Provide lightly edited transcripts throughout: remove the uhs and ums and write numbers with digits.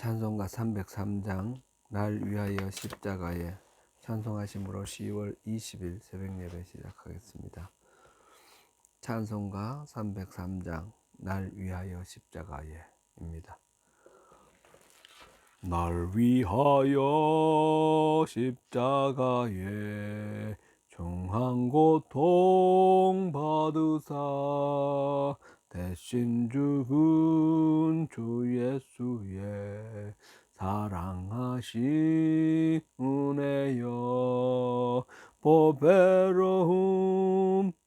찬송가 303장 날 위하여 십자가에 찬송하심으로 10월 20일 새벽 예배 시작하겠습니다. 찬송가 303장 날 위하여 십자가에입니다. 날 위하여 십자가에 중한 고통 받으사 대신 죽은 주 예수의 사랑하신 은혜여 보배로운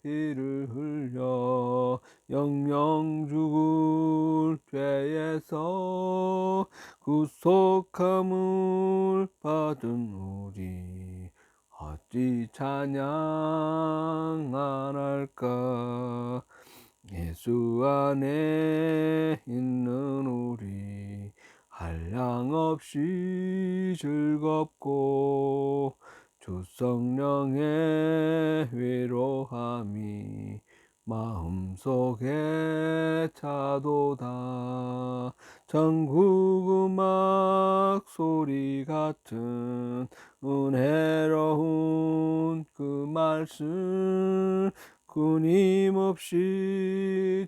피를 흘려 영영 죽을 죄에서 구속함을 받은 우리 어찌 찬양 안 할까. 예수 안에 있는 우리 한량없이 즐겁고 주 성령의 위로함이 마음속에 차도다. 전국 음악 소리 같은 은혜로운 그 말씀 끊임없이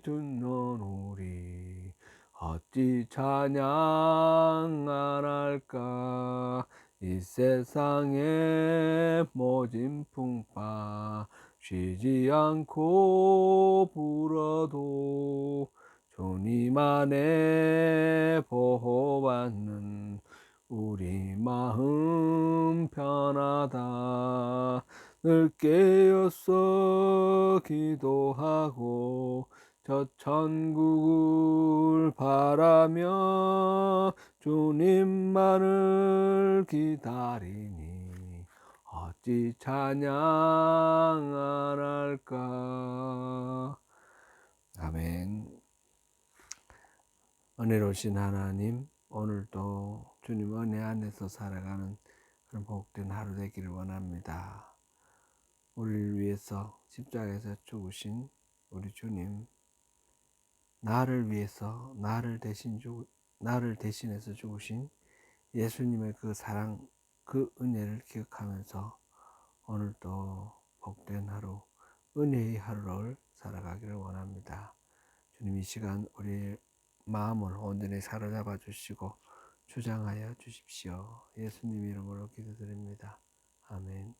듣는 우리 어찌 찬양 안 할까. 이 세상의 모진 풍파 쉬지 않고 불어도 주님 안에 보호받는 우리 마음 편하다. 늘 깨어서 기도하고 저 천국을 바라며 주님만을 기다리니 어찌 찬양 안 할까. 아멘. 은혜로우신 하나님, 오늘도 주님 은혜 안에서 살아가는 그런 복된 하루 되기를 원합니다. 우리를 위해서 십자가에서 죽으신 우리 주님, 나를 위해서 나를 대신해서 죽으신 예수님의 그 사랑, 그 은혜를 기억하면서 오늘도 복된 하루, 은혜의 하루를 살아가기를 원합니다. 주님, 이 시간 우리의 마음을 온전히 사로잡아 주시고 주장하여 주십시오. 예수님 이름으로 기도드립니다. 아멘.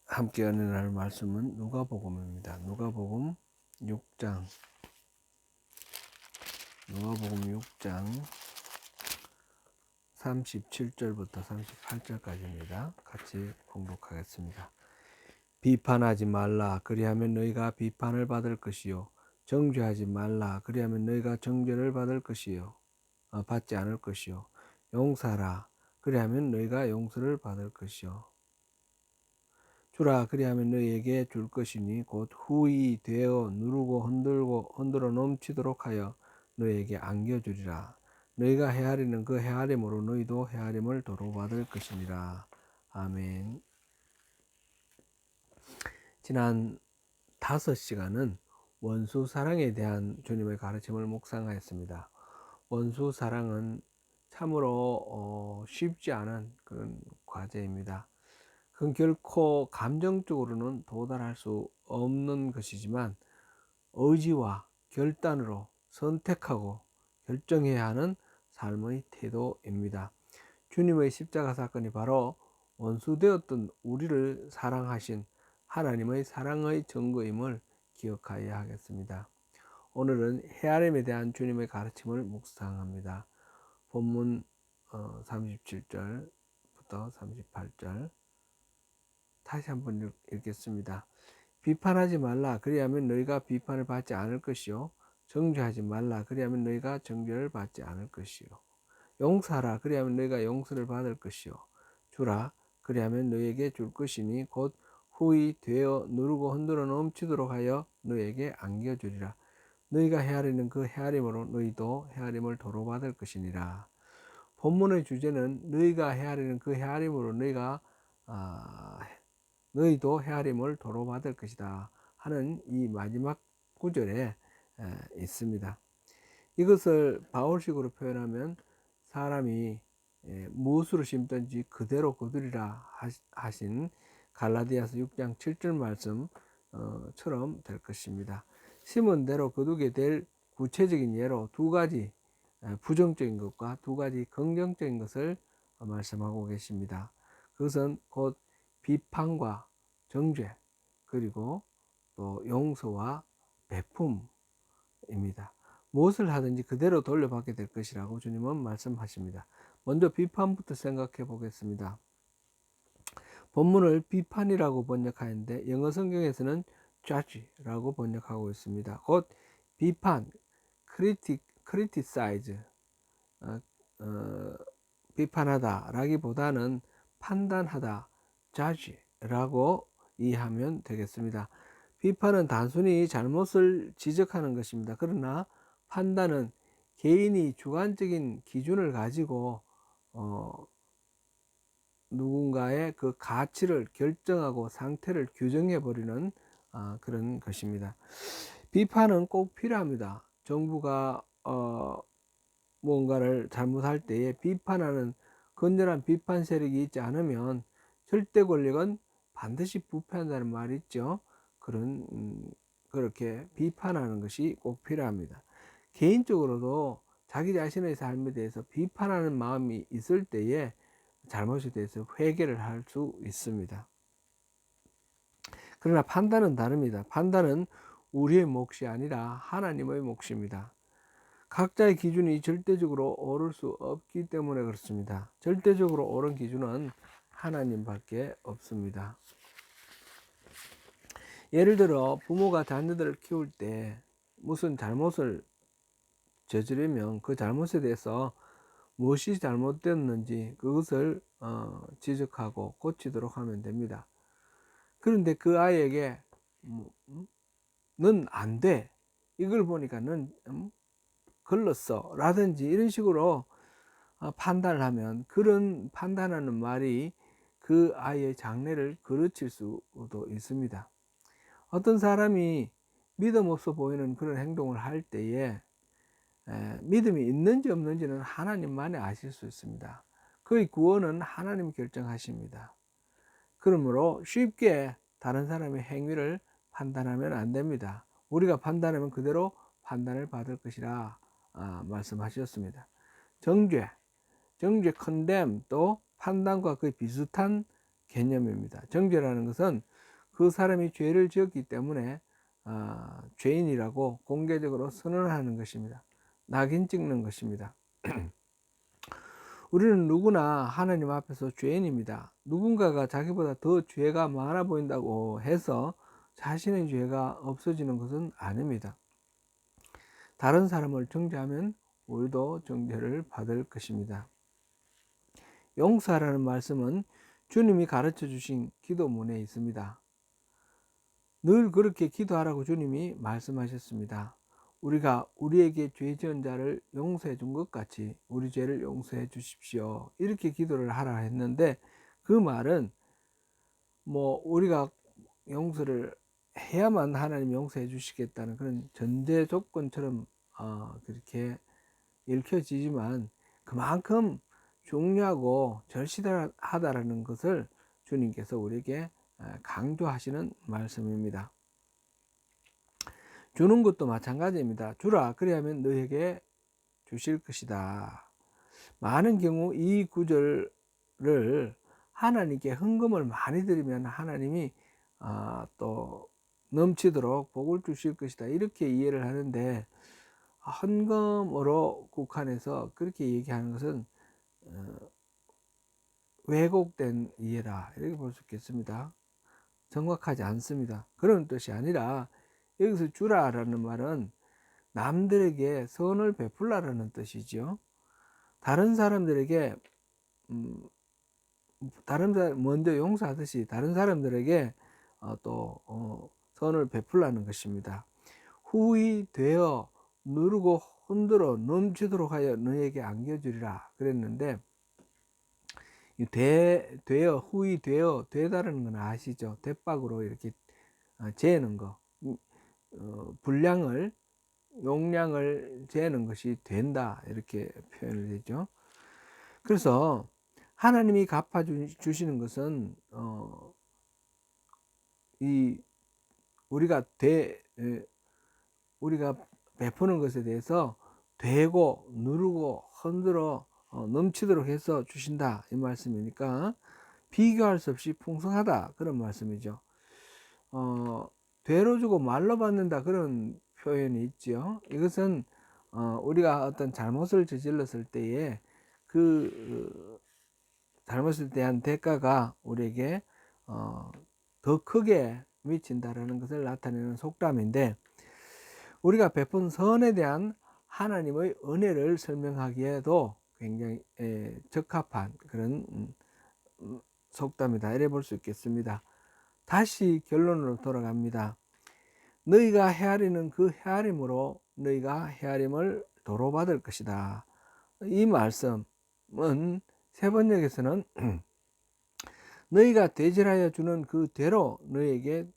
함께 은혜할 말씀은 누가복음입니다. 누가복음 6장 37절부터 38절까지입니다. 같이 봉독하겠습니다. 비판하지 말라. 그리하면 너희가 비판을 받을 것이요. 정죄하지 말라. 그리하면 너희가 정죄를 받지 않을 것이요. 용서하라. 그리하면 너희가 용서를 받을 것이요. 주라. 그리하면 너희에게 줄 것이니 곧 후히 되어 누르고 흔들어 넘치도록 하여 너희에게 안겨주리라. 너희가 헤아리는 그 헤아림으로 너희도 헤아림을 도로받을 것이니라. 아멘. 지난 5시간은 원수 사랑에 대한 주님의 가르침을 묵상하였습니다. 원수 사랑은 참으로 쉽지 않은 그런 과제입니다. 그건 결코 감정적으로는 도달할 수 없는 것이지만 의지와 결단으로 선택하고 결정해야 하는 삶의 태도입니다. 주님의 십자가 사건이 바로 원수되었던 우리를 사랑하신 하나님의 사랑의 증거임을 기억하여야 하겠습니다. 오늘은 헤아림에 대한 주님의 가르침을 묵상합니다. 본문 37절부터 38절 다시 한번 읽겠습니다. 비판하지 말라. 그리하면 너희가 비판을 받지 않을 것이요. 정죄하지 말라. 그리하면 너희가 정죄를 받지 않을 것이요. 용서하라. 그리하면 너희가 용서를 받을 것이요. 주라. 그리하면 너희에게 줄 것이니 곧 후히 되어 누르고 흔들어 넘치도록 하여 너희에게 안겨주리라. 너희가 헤아리는 그 헤아림으로 너희도 헤아림을 도로받을 것이니라. 본문의 주제는 너희가 헤아리는 그 헤아림으로 너희도 헤아림을 도로받을 것이다 하는 이 마지막 구절에 있습니다. 이것을 바울식으로 표현하면 사람이 무엇으로 심든지 그대로 거두리라 하신 갈라디아서 6장 7절 말씀처럼 될 것입니다. 심은 대로 거두게 될 구체적인 예로 두 가지 부정적인 것과 두 가지 긍정적인 것을 말씀하고 계십니다. 그것은 곧 비판과 정죄, 그리고 또 용서와 베품입니다. 무엇을 하든지 그대로 돌려받게 될 것이라고 주님은 말씀하십니다. 먼저 비판부터 생각해 보겠습니다. 본문을 비판이라고 번역하는데 영어 성경에서는 judge라고 번역하고 있습니다. 곧 비판, criticize, 비판하다 라기보다는 판단하다, judge라고 이해하면 되겠습니다. 비판은 단순히 잘못을 지적하는 것입니다. 그러나 판단은 개인이 주관적인 기준을 가지고 누군가의 그 가치를 결정하고 상태를 규정해 버리는 그런 것입니다. 비판은 꼭 필요합니다. 정부가 뭔가를 잘못할 때에 비판하는 건전한 비판 세력이 있지 않으면 절대 권력은 반드시 부패한다는 말이 있죠. 그렇게 비판하는 것이 꼭 필요합니다. 개인적으로도 자기 자신의 삶에 대해서 비판하는 마음이 있을 때에 잘못에 대해서 회개를 할 수 있습니다. 그러나 판단은 다릅니다. 판단은 우리의 몫이 아니라 하나님의 몫입니다. 각자의 기준이 절대적으로 옳을 수 없기 때문에 그렇습니다. 절대적으로 옳은 기준은 하나님밖에 없습니다. 예를 들어 부모가 자녀들을 키울 때 무슨 잘못을 저지르면 그 잘못에 대해서 무엇이 잘못됐는지 그것을 지적하고 고치도록 하면 됩니다. 그런데 그 아이에게 넌 안 돼, 이걸 보니까 넌 걸렀어 라든지 이런 식으로 판단을 하면 그런 판단하는 말이 그 아이의 장래를 그르칠 수도 있습니다. 어떤 사람이 믿음 없어 보이는 그런 행동을 할 때에 믿음이 있는지 없는지는 하나님만이 아실 수 있습니다. 그의 구원은 하나님이 결정하십니다. 그러므로 쉽게 다른 사람의 행위를 판단하면 안 됩니다. 우리가 판단하면 그대로 판단을 받을 것이라 말씀하셨습니다. 정죄, condemn 또 판단과 거의 비슷한 개념입니다. 정죄라는 것은 그 사람이 죄를 지었기 때문에 죄인이라고 공개적으로 선언하는 것입니다. 낙인 찍는 것입니다. 우리는 누구나 하나님 앞에서 죄인입니다. 누군가가 자기보다 더 죄가 많아 보인다고 해서 자신의 죄가 없어지는 것은 아닙니다. 다른 사람을 정죄하면 우리도 정죄를 받을 것입니다. 용서라는 말씀은 주님이 가르쳐 주신 기도문에 있습니다. 늘 그렇게 기도하라고 주님이 말씀하셨습니다. 우리가 우리에게 죄 지은 자를 용서해 준 것 같이 우리 죄를 용서해 주십시오, 이렇게 기도를 하라 했는데, 그 말은 우리가 용서를 해야만 하나님 용서해 주시겠다는 그런 전제 조건처럼 그렇게 읽혀지지만 그만큼 중요하고 절실하다라는 것을 주님께서 우리에게 강조하시는 말씀입니다. 주는 것도 마찬가지입니다. 주라, 그리하면 너에게 주실 것이다. 많은 경우 이 구절을 하나님께 헌금을 많이 드리면 하나님이 또 넘치도록 복을 주실 것이다, 이렇게 이해를 하는데, 헌금으로 국한해서 그렇게 얘기하는 것은 왜곡된 이해라, 이렇게 볼 수 있겠습니다. 정확하지 않습니다. 그런 뜻이 아니라 여기서 주라라는 말은 남들에게 선을 베풀라라는 뜻이죠. 다른 사람들에게 먼저 용서하듯이 다른 사람들에게 또 선을 베풀라는 것입니다. 후히 되어 누르고 흔들어 넘치도록 하여 너에게 안겨주리라 그랬는데, 되어, 후히 되어, 되다라는 건 아시죠? 대박으로 이렇게 재는 거, 분량을 용량을 재는 것이 된다, 이렇게 표현을 되죠. 그래서 하나님이 갚아 주시는 것은 이 우리가 우리가 베푸는 것에 대해서 되고 누르고 흔들어 넘치도록 해서 주신다, 이 말씀이니까 비교할 수 없이 풍성하다, 그런 말씀이죠. 되로 주고 말로 받는다, 그런 표현이 있죠. 이것은 우리가 어떤 잘못을 저질렀을 때에 그 잘못에 대한 대가가 우리에게 더 크게 미친다라는 것을 나타내는 속담인데, 우리가 베푼 선에 대한 하나님의 은혜를 설명하기에도 굉장히 적합한 그런 속담이다, 이래 볼 수 있겠습니다. 다시 결론으로 돌아갑니다. 너희가 헤아리는 그 헤아림으로 너희가 헤아림을 도로 받을 것이다. 이 말씀은 세 번역에서는 너희가 대질하여 주는 그 대로 너희에게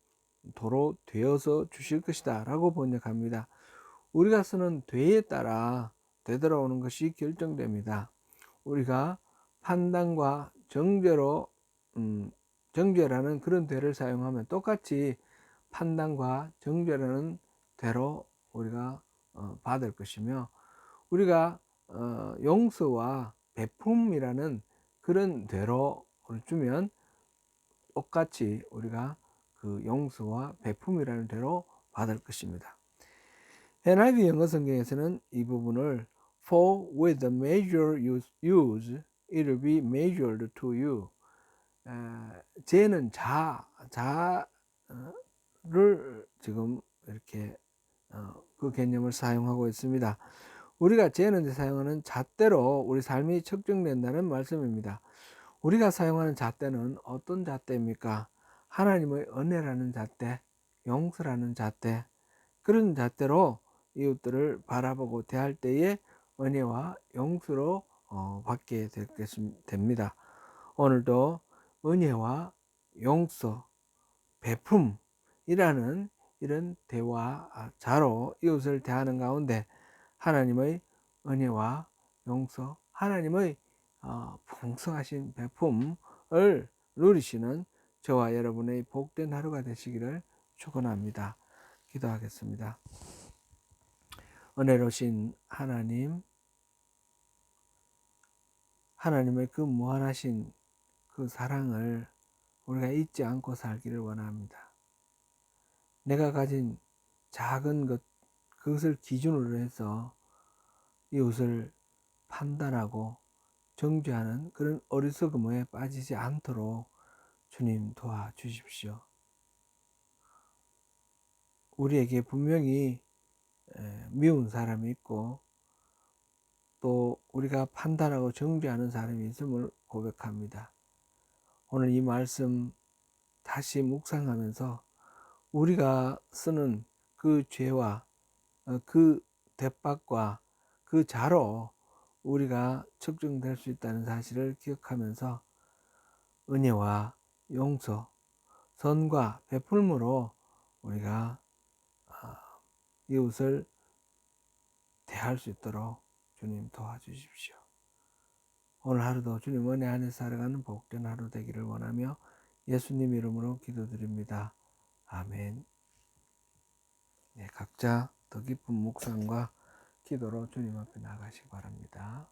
도로 되어서 주실 것이다 라고 번역합니다. 우리가 쓰는 되에 따라 되돌아오는 것이 결정됩니다. 우리가 판단과 정죄로 정죄라는 그런 되를 사용하면 똑같이 판단과 정죄라는 되로 우리가 받을 것이며, 우리가 용서와 베품이라는 그런 되로 주면 똑같이 우리가 그 용서와 베품이라는 대로 받을 것입니다. NIV 영어 성경에서는 이 부분을 For with the measure you use, it will be measured to you. 재는 자를 지금 이렇게 그 개념을 사용하고 있습니다. 우리가 재는 데 사용하는 잣대로 우리 삶이 측정된다는 말씀입니다. 우리가 사용하는 잣대는 어떤 잣대입니까? 하나님의 은혜라는 잣대, 용서라는 잣대, 그런 잣대로 이웃들을 바라보고 대할 때에 은혜와 용서로 받게 됩니다. 오늘도 은혜와 용서, 베품이라는 이런 대화 자로 이웃을 대하는 가운데 하나님의 은혜와 용서, 하나님의 풍성하신 베품을 누리시는 저와 여러분의 복된 하루가 되시기를 축원합니다. 기도하겠습니다. 은혜로우신 하나님, 하나님의 그 무한하신 그 사랑을 우리가 잊지 않고 살기를 원합니다. 내가 가진 작은 것, 그것을 기준으로 해서 이웃을 판단하고 정죄하는 그런 어리석음에 빠지지 않도록 주님 도와주십시오. 우리에게 분명히 미운 사람이 있고 또 우리가 판단하고 정죄하는 사람이 있음을 고백합니다. 오늘 이 말씀 다시 묵상하면서 우리가 쓰는 그 죄와 그 대박과 그 자로 우리가 측정될 수 있다는 사실을 기억하면서 은혜와 용서, 선과 베풀므로 우리가 이웃을 대할 수 있도록 주님 도와주십시오. 오늘 하루도 주님 은혜 안에 살아가는 복된 하루 되기를 원하며 예수님 이름으로 기도드립니다. 아멘. 네, 각자 더 깊은 묵상과 기도로 주님 앞에 나가시기 바랍니다.